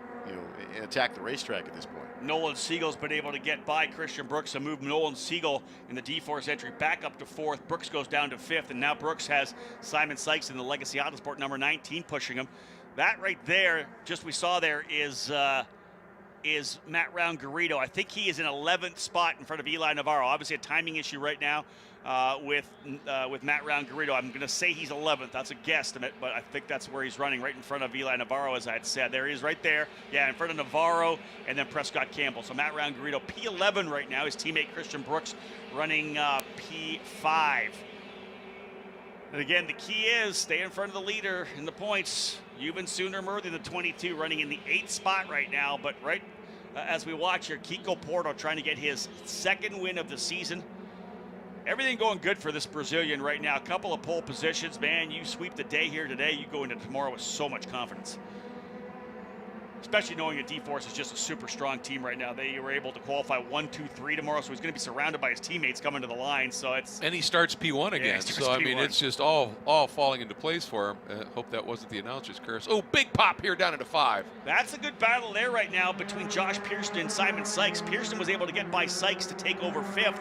and attack the racetrack at this point. Nolan Siegel's been able to get by Christian Brooks and move Nolan Siegel in the D-Force entry back up to 4th. Brooks goes down to 5th, and now Brooks has Simon Sykes in the Legacy Autosport number 19 pushing him. That right there, just we saw there, is Matt Round Garrido. I think he is in 11th spot in front of Eli Navarro. Obviously a timing issue right now with Matt Round Garrido. I'm going to say he's 11th. That's a guesstimate, but I think that's where he's running, right in front of Eli Navarro, as I had said. There he is right there. Yeah, in front of Navarro and then Prescott Campbell. So Matt Round Garrido, P11 right now. His teammate Christian Brooks running P5. And again, the key is stay in front of the leader in the points. Juven Sundar Murthy, the 22, running in the 8th spot right now. But right as we watch here, Kiko Porto trying to get his 2nd win of the season. Everything going good for this Brazilian right now. A couple of pole positions. Man, you sweep the day here today, you go into tomorrow with so much confidence. Especially knowing that D-Force is just a super strong team right now. They were able to qualify 1, 2, 3 tomorrow, so he's going to be surrounded by his teammates coming to the line. So it's and he starts P1 again. Yeah, so I mean, P1. it's just all falling into place for him. Hope that wasn't the announcer's curse. Oh, big pop here down into 5. That's a good battle there right now between Josh Pearson and Simon Sykes. Pearson was able to get by Sykes to take over 5th.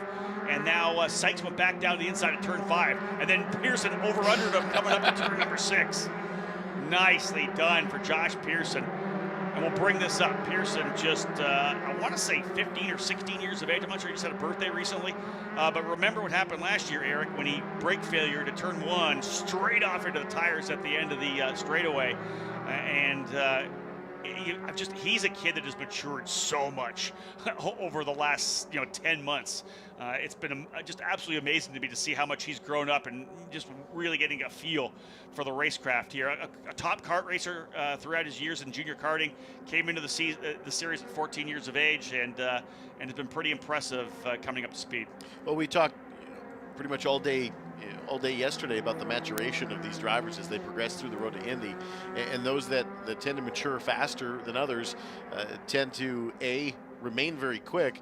And now Sykes went back down to the inside of turn 5. And then Pearson over-undered him coming up to turn number 6. Nicely done for Josh Pearson. And we'll bring this up. Pearson just, I want to say 15 or 16 years of age. I'm not sure he just had a birthday recently. But remember what happened last year, Eric, when he brake failure to turn 1, straight off into the tires at the end of the straightaway. He's a kid that has matured so much over the last 10 months. It's been just absolutely amazing to me to see how much he's grown up and just really getting a feel for the racecraft here. A top kart racer throughout his years in junior karting, came into the series at 14 years of age and has been pretty impressive coming up to speed. Well, we talked pretty much all day yesterday about the maturation of these drivers as they progress through the road to Indy, and those that tend to mature faster than others tend to A, remain very quick,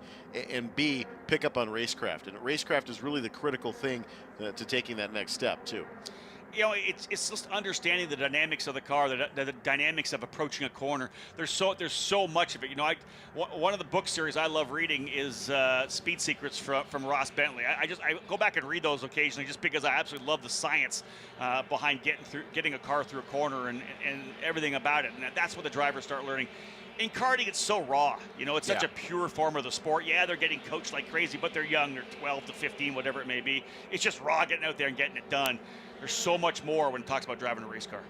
and B, pick up on racecraft. And racecraft is really the critical thing to taking that next step too. it's just understanding the dynamics of the car, the dynamics of approaching a corner. There's so much of it. One of the book series I love reading is Speed Secrets from Ross Bentley. I go back and read those occasionally just because I absolutely love the science behind getting a car through a corner and everything about it. And that's what the drivers start learning. In karting, it's so raw. It's such a pure form of the sport. Yeah, they're getting coached like crazy, but they're young. They're 12 to 15, whatever it may be. It's just raw getting out there and getting it done. There's so much more when it talks about driving a race car.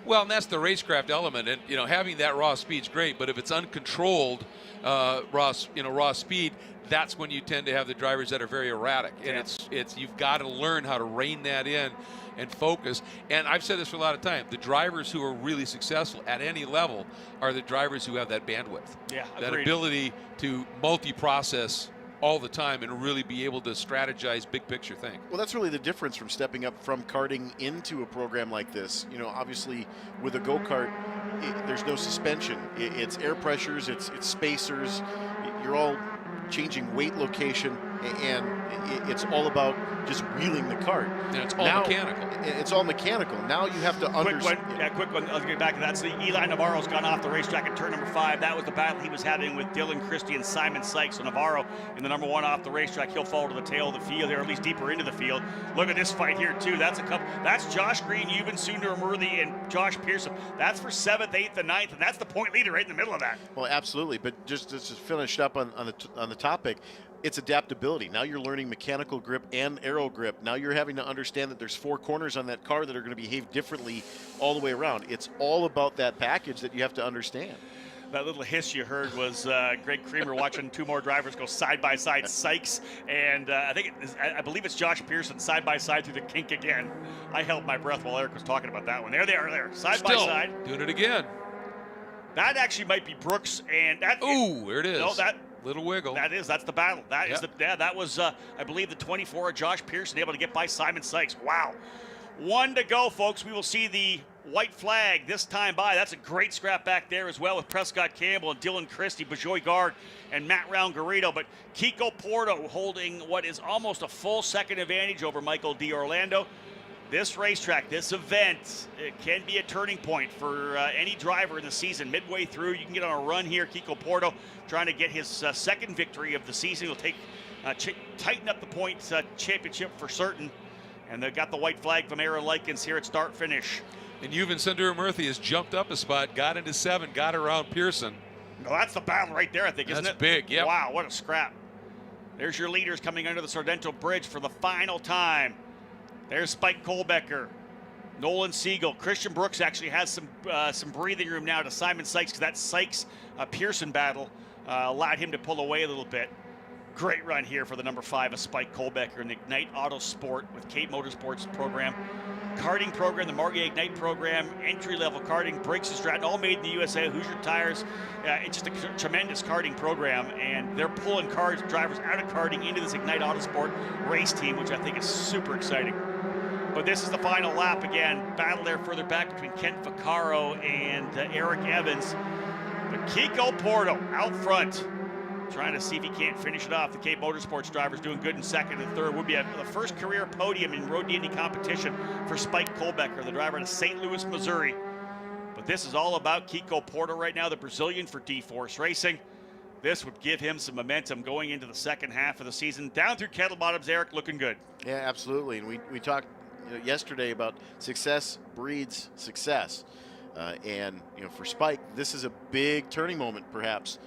Well, and that's the racecraft element, and having that raw speed's great. But if it's uncontrolled raw speed, that's when you tend to have the drivers that are very erratic. And it's you've got to learn how to rein that in and focus. And I've said this for a lot of time. The drivers who are really successful at any level are the drivers who have that bandwidth. Yeah, that agreed. ability to multi-process all the time and really be able to strategize big picture things. Well, that's really the difference from stepping up from karting into a program like this. Obviously with a go-kart, there's no suspension. It's air pressures, it's spacers. You're all changing weight location, and it's all about just wheeling the cart. And it's all mechanical. It's all mechanical. Now you have to understand. Quick one. I'll get back to that. So Eli Navarro's gone off the racetrack in turn number 5. That was the battle he was having with Dylan Christie and Simon Sykes. So Navarro in the number 1 off the racetrack. He'll fall to the tail of the field there, or at least deeper into the field. Look at this fight here too. That's Josh Green, Euban Sundaramurthy, and Josh Pearson. That's for 7th, 8th, and 9th, and that's the point leader right in the middle of that. Well, absolutely. But just to finish up on the topic, it's adaptability. Now you're learning mechanical grip and aero grip. Now you're having to understand that there's 4 corners on that car that are going to behave differently all the way around. It's all about that package that you have to understand. That little hiss you heard was Greg Creamer watching 2 more drivers go side by side, Sykes, and I believe it's Josh Pearson side by side through the kink again. I held my breath while Eric was talking about that one. There they are, side by side. Doing it again. That actually might be Brooks, and that. Ooh, there it is. No, that. Little wiggle. That's the battle. That was I believe the 24 of Josh Pearson able to get by Simon Sykes. Wow. 1 to go, folks. We will see the white flag this time by. That's a great scrap back there as well with Prescott Campbell and Dylan Christie, Bajoy Gard, and Matt Round-Garrido. But Kiko Porto holding what is almost a full second advantage over Michael D'Orlando. This racetrack, this event, it can be a turning point for any driver in the season. Midway through, you can get on a run here. Kiko Porto trying to get his second victory of the season. He'll take tighten up the points championship for certain. And they've got the white flag from Aaron Likens here at start-finish. And Euban Sundaramurthy has jumped up a spot, got into 7, got around Pearson. No, that's the battle right there, I think, isn't it? That's big, yeah. Wow, what a scrap. There's your leaders coming under the Sordento Bridge for the final time. There's Spike Kohlbecker, Nolan Siegel. Christian Brooks actually has some breathing room now to Simon Sykes, because that Sykes-Pearson battle allowed him to pull away a little bit. Great run here for the number 5 of Spike Kohlbecker in the Ignite Auto Sport with Cape Motorsports program. Karting program, the Margay Ignite program, entry-level karting, Briggs & Stratton, all made in the USA, Hoosier Tires. It's just a tremendous karting program, and they're pulling drivers out of karting into this Ignite Auto Sport race team, which I think is super exciting. But this is the final lap again. Battle there further back between Kent Vaccaro and Eric Evans. But Kiko Porto out front, trying to see if he can't finish it off. The Cape Motorsports drivers doing good in second and third. Would be the first career podium in Road Indy competition for Spike Kohlbecker, the driver out of St. Louis, Missouri. But this is all about Kiko Porto right now, the Brazilian for D-Force Racing. This would give him some momentum going into the second half of the season. Down through Kettle Bottoms, Eric, looking good. Yeah, absolutely. And we talked yesterday about success breeds success. And for Spike, this is a big turning moment, perhaps,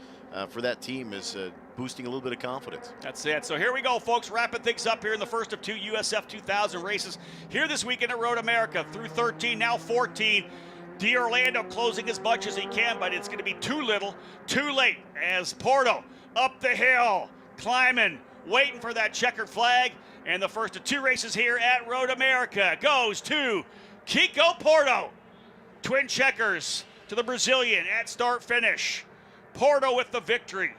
for that team, is boosting a little bit of confidence. That's it. So here we go, folks. Wrapping things up here in the first of 2 USF 2000 races here this weekend at Road America through 13, now 14. D'Orlando closing as much as he can, but it's going to be too little, too late, as Porto up the hill, climbing, waiting for that checkered flag. And the first of 2 races here at Road America goes to Kiko Porto. Twin checkers to the Brazilian at start-finish. Porto with the victory.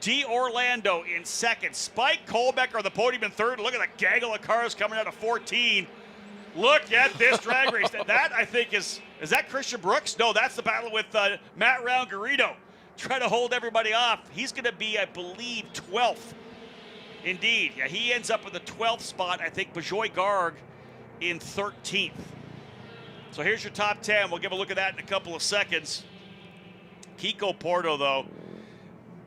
D'Orlando in second. Spike Kohlbecker on the podium in third. Look at the gaggle of cars coming out of 14. Look at this drag race. That, I think, is that Christian Brooks? No, that's the battle with Matt Round-Garrido. Trying to hold everybody off. He's going to be, I believe, 12th. Indeed. Yeah, he ends up in the 12th spot. I think Bajoy Garg in 13th. So here's your top 10. We'll give a look at that in a couple of seconds. Kiko Porto, though,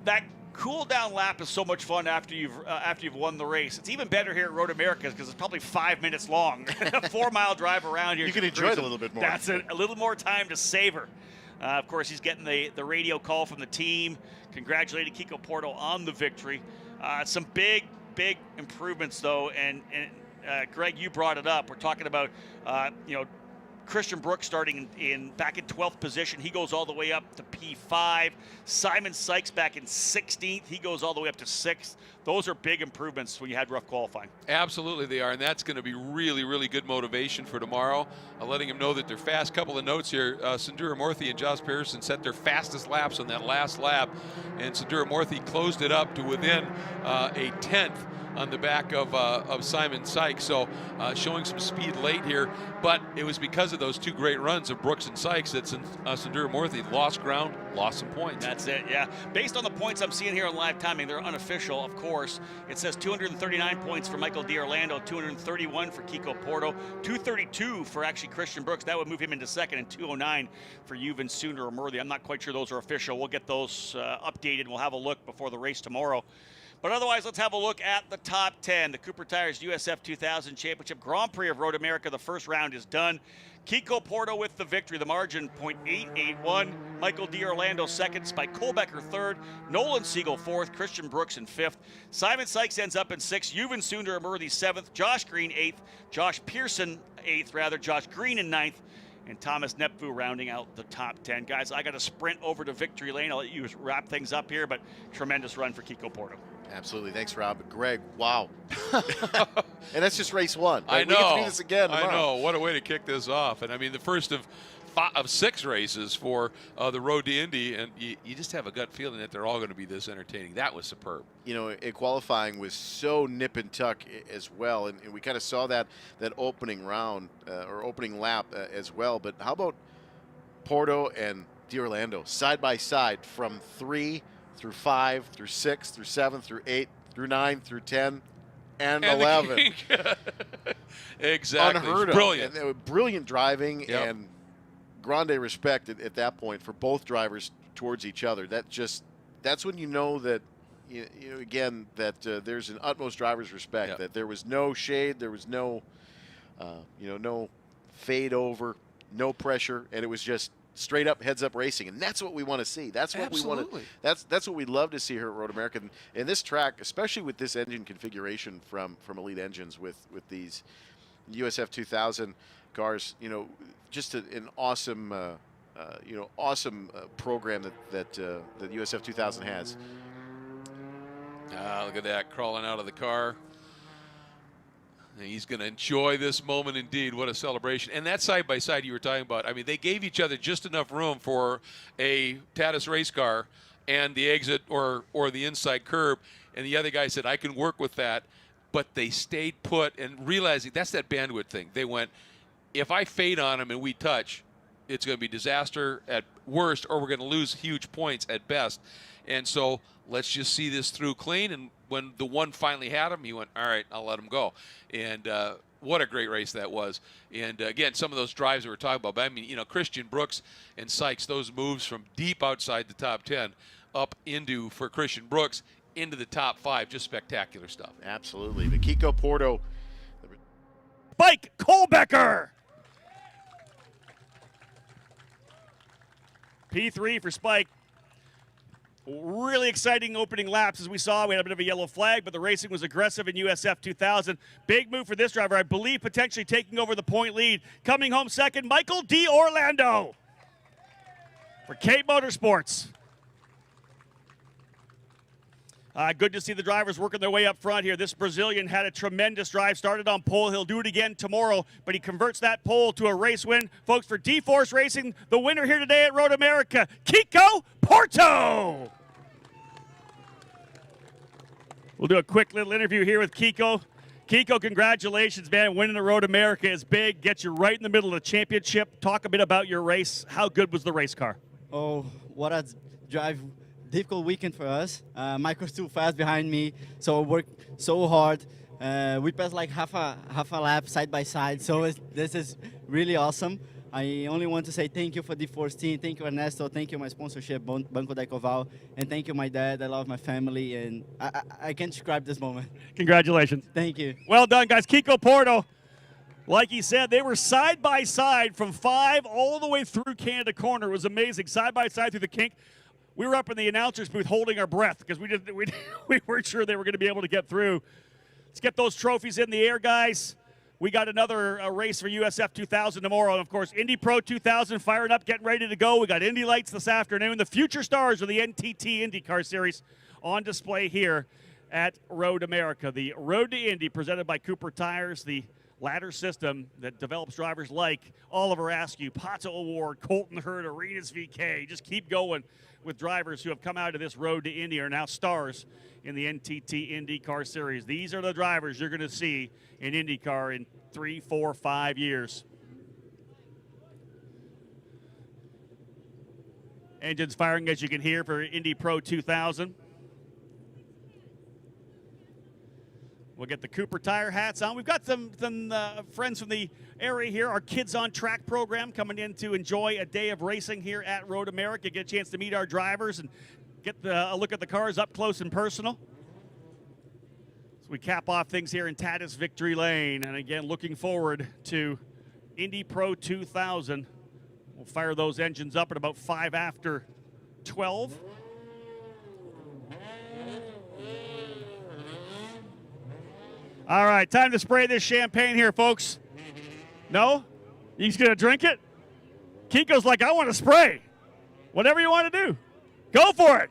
that cool down lap is so much fun after you've won the race. It's even better here at Road America because it's probably 5 minutes long. A 4-mile drive around here. You can enjoy it a little bit more. That's a little more time to savor. Of course, he's getting the radio call from the team, congratulating Kiko Porto on the victory. Some big improvements, though, and Greg, you brought it up. We're talking about, Christian Brooks starting back in 12th position. He goes all the way up to P5. Simon Sykes back in 16th. He goes all the way up to 6th. Those are big improvements when you had rough qualifying. Absolutely they are, and that's going to be really, really good motivation for tomorrow. Letting them know that they're fast. Couple of notes here. Sandura Morthy and Josh Pearson set their fastest laps on that last lap, and Sandura Morthy closed it up to within a 10th on the back of Simon Sykes, so showing some speed late here, but it was because of those two great runs of Brooks and Sykes that Sandura Morthy lost ground, lost some points. That's it, yeah. Based on the points I'm seeing here on live timing, they're unofficial, of course. It says 239 points for Michael D'Orlando, 231 for Kiko Porto, 232 for actually Christian Brooks. That would move him into second, and 209 for Yuvan Sundaramoorthy. I'm not quite sure those are official. We'll get those updated. We'll have a look before the race tomorrow. But otherwise, let's have a look at the top 10. The Cooper Tires USF 2000 Championship Grand Prix of Road America. The first round is done. Kiko Porto with the victory. The margin, 0.881. Michael D'Orlando second. Spike Kohlbecker third. Nolan Siegel fourth. Christian Brooks in fifth. Simon Sykes ends up in sixth. Yuvan Sundaramoorthy seventh. Josh Green eighth. Josh Pearson eighth, rather. Josh Green in ninth. And Thomas Nepvu rounding out the top 10. Guys, I got to sprint over to victory lane. I'll let you wrap things up here, but tremendous run for Kiko Porto. Absolutely. Thanks, Rob. Greg, wow. And that's just race one. I know. We get to do this again tomorrow. I know. What a way to kick this off. And I mean, the first of 6 races for the Road to Indy, and you just have a gut feeling that they're all going to be this entertaining. That was superb. You know, qualifying was so nip and tuck as well, and we kind of saw that opening round or opening lap as well. But how about Porto and D'Orlando side by side from 3 through 5 through 6 through 7 through 8 through 9 through 10 and 11. Exactly. Unheard of. Brilliant. And brilliant driving, Yep. and grande respect at that point for both drivers towards each other. That's when you know that again that there's an utmost driver's respect. Yep. That there was no shade, there was no no fade over, no pressure, and it was just straight up heads up racing, and that's what we want to see. That's what Absolutely. we want to. That's what we love to see here at Road America. And this track, especially with this engine configuration from Elite Engines with these USF 2000 cars, just an awesome awesome program that USF 2000 has. Look at that, crawling out of the car. He's going to enjoy this moment indeed. What a celebration. And that side-by-side you were talking about, I mean, they gave each other just enough room for a Tatis race car and the exit or the inside curb. And the other guy said, I can work with that. But they stayed put, and realizing that's that bandwidth thing. They went, if I fade on him and we touch, it's going to be disaster at worst, or we're going to lose huge points at best. And so let's just see this through clean. And when the one finally had him, he went, all right, I'll let him go. And what a great race that was. And again, some of those drives that we're talking about. But I mean, Christian Brooks and Sykes, those moves from deep outside the top 10 up into, for Christian Brooks, into the top 5, just spectacular stuff. Absolutely. The Kiko Porto. Spike Kohlbecker. P3 for Spike. Really exciting opening laps, as we saw. We had a bit of a yellow flag, but the racing was aggressive in USF 2000. Big move for this driver, I believe, potentially taking over the point lead. Coming home second, Michael D'Orlando for Cape Motorsports. Good to see the drivers working their way up front here. This Brazilian had a tremendous drive, started on pole. He'll do it again tomorrow, but he converts that pole to a race win. Folks, for D-Force Racing, the winner here today at Road America, Kiko Porto. We'll do a quick little interview here with Kiko. Kiko, congratulations, man. Winning the Road America is big. Gets you right in the middle of the championship. Talk a bit about your race. How good was the race car? Oh, what a difficult weekend for us. Michael's too fast behind me, so I worked so hard. We passed like half a lap side by side, so this is really awesome. I only want to say thank you for the Force team, thank you Ernesto, thank you my sponsorship, Banco da Coval, and thank you my dad. I love my family, and I can't describe this moment. Congratulations. Thank you. Well done, guys. Kiko Porto, like he said, they were side by side from 5 all the way through Canada Corner. It was amazing, side by side through the kink. We were up in the announcers booth holding our breath because we weren't sure they were going to be able to get through. Let's get those trophies in the air, guys. We got another race for USF 2000 tomorrow. And, of course, Indy Pro 2000 firing up, getting ready to go. We got Indy Lights this afternoon. The future stars of the NTT IndyCar Series on display here at Road America. The Road to Indy presented by Cooper Tires, the ladder system that develops drivers like Oliver Askew, Pato Award, Colton Hurd, Arenas VK. Just keep going with drivers who have come out of this Road to Indy are now stars in the NTT IndyCar Series. These are the drivers you're going to see in IndyCar in 3, 4, 5 years. Engines firing, as you can hear, for Indy Pro 2000. We'll get the Cooper Tire hats on. We've got some friends from the area here. Our Kids on Track program coming in to enjoy a day of racing here at Road America. Get a chance to meet our drivers and get a look at the cars up close and personal. So we cap off things here in Tatis Victory Lane. And again, looking forward to Indy Pro 2000. We'll fire those engines up at about 5 after 12. All right, time to spray this champagne here, folks. No? He's going to drink it? Kiko's like, I want to spray. Whatever you want to do. Go for it.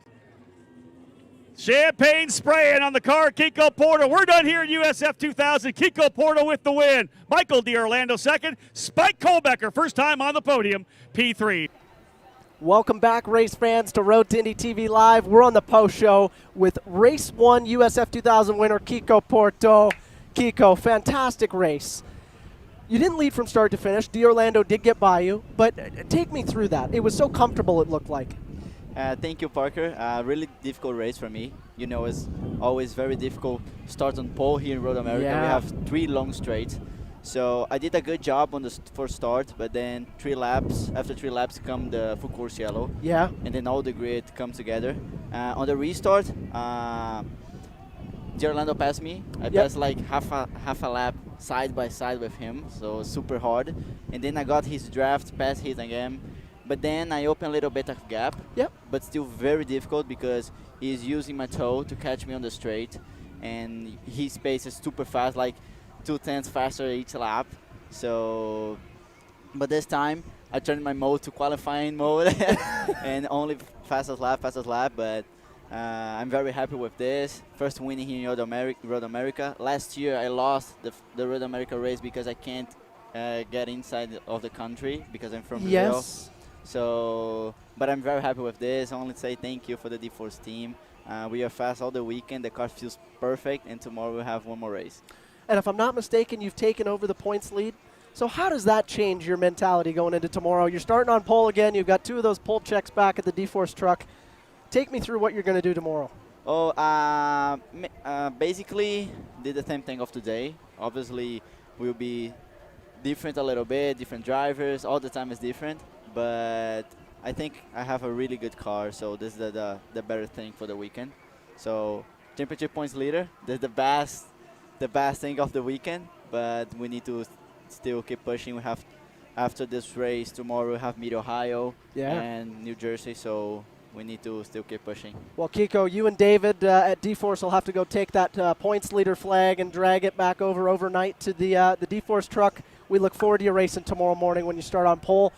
Champagne spraying on the car, Kiko Porto. We're done here at USF 2000. Kiko Porto with the win. Michael D'Orlando second. Spike Kohlbecker, first time on the podium, P3. Welcome back, race fans, to Road to Indy TV Live. We're on the post show with Race 1 USF 2000 winner Kiko Porto. Kiko, fantastic race. You didn't lead from start to finish. D'Orlando did get by you, but take me through that. It was so comfortable, it looked like. Thank you, Parker. Really difficult race for me. You know, it's always very difficult start on pole here in Road America. Yeah. We have 3 long straights. So I did a good job on the first start, but then 3 laps. After 3 laps come the full course yellow. Yeah. And then all the grid comes together. On the restart, D'Orlando passed me. I passed like half a lap side by side with him, so super hard. And then I got his draft, passed his again. But then I opened a little bit of gap. Yep. But still very difficult because he's using my toe to catch me on the straight, and his pace is super fast, like 2/10 faster each lap. So, but this time I turned my mode to qualifying mode and only fastest lap. But I'm very happy with this. First winning here in Road America. Last year I lost the Road America race because I can't get inside of the country because I'm from Brazil. Yes. So, but I'm very happy with this. I only say thank you for the D-Force team. We are fast all the weekend. The car feels perfect, and tomorrow we'll have one more race. And if I'm not mistaken, you've taken over the points lead. So how does that change your mentality going into tomorrow? You're starting on pole again. You've got 2 of those pole checks back at the D-Force truck. Take me through what you're going to do tomorrow. Oh, basically did the same thing of today. Obviously, we'll be different a little bit, different drivers. All the time is different. But I think I have a really good car, so this is the better thing for the weekend. So championship points leader, this is the best thing of the weekend. But we need to still keep pushing. We have after this race tomorrow we have Mid-Ohio and New Jersey, so we need to still keep pushing. Well, Kiko, you and David at D-Force will have to go take that points leader flag and drag it back overnight to the D-Force truck. We look forward to your racing tomorrow morning when you start on pole.